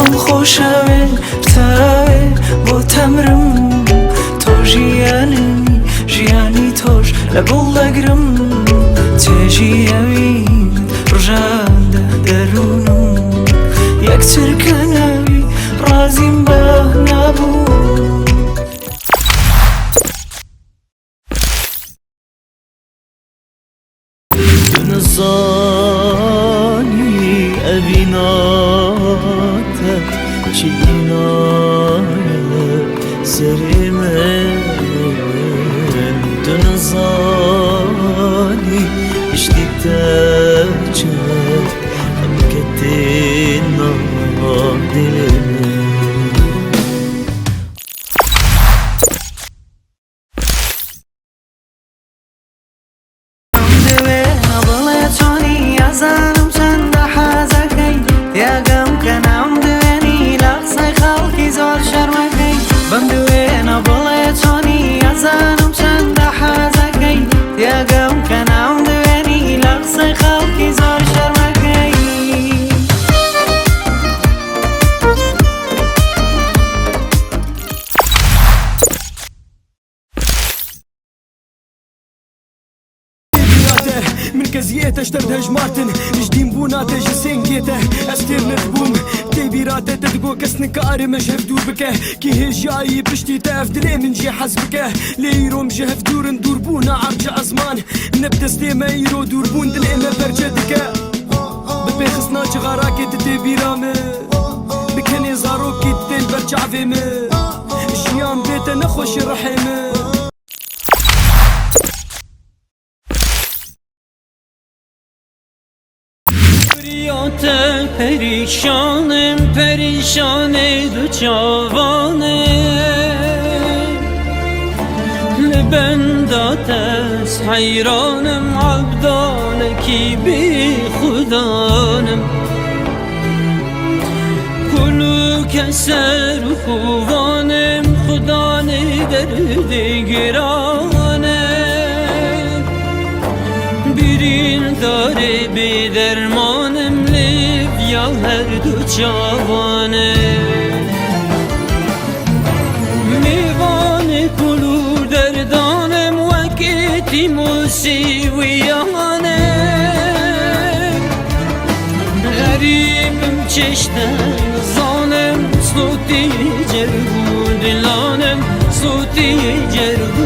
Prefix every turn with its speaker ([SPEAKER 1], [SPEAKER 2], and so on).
[SPEAKER 1] دڵخۆشەوێ تاوێ بۆ تەمرم تۆ ژیانمی ژیانی تۆش لە گوڵ دەگرم چێژی ئەوین ڕژاندا دەروونم یەکترکەنەوی ڕازیم بە نابوو
[SPEAKER 2] نزانی ئەبیناتە چینایە سەری من نزانی پشتی تەچە ئەم کەتێنا دڵێ
[SPEAKER 1] زانم چەندە حەزەکەی یاگەم کە نام دوێنی لە قسەی خەڵکی زۆر شەرمەکەی بەم دوێنە بڵێ چۆنی ئەزانم چەندە حەزەکەی یاگەم کە نام دوێنی لە قسەی خەڵکی زۆر شەرمەکەی
[SPEAKER 3] من كزيته اشترد هجمارتن جديم بوناته جسين جيته استير نخبوم تيبيراته تدقو كسنك ارمش هفدور بكه كي هجاي بشتي تافدري من جي حسبكه ليروم جهف دور ندور بونا عرجع زمان نبدا ستيما يرو دور بون دليما برجتك ببيخصنا جغاراكي تيبيرامه بكني زاروكي تدل برجع فيمه الشيام بيته نخوش الرحيمه
[SPEAKER 2] پریشانم پریشان دو جوانم لبندات از حیرانم عبدالکی بی خدانم کلو کسر و خوانم خدا درد گرانم بیرین داره به درمانم یا هر دو جوانه میوان کلور دردانم وقتی موسیویانه غریبم چشتن زانم صوتی جرگو دلانم صوتی جرگو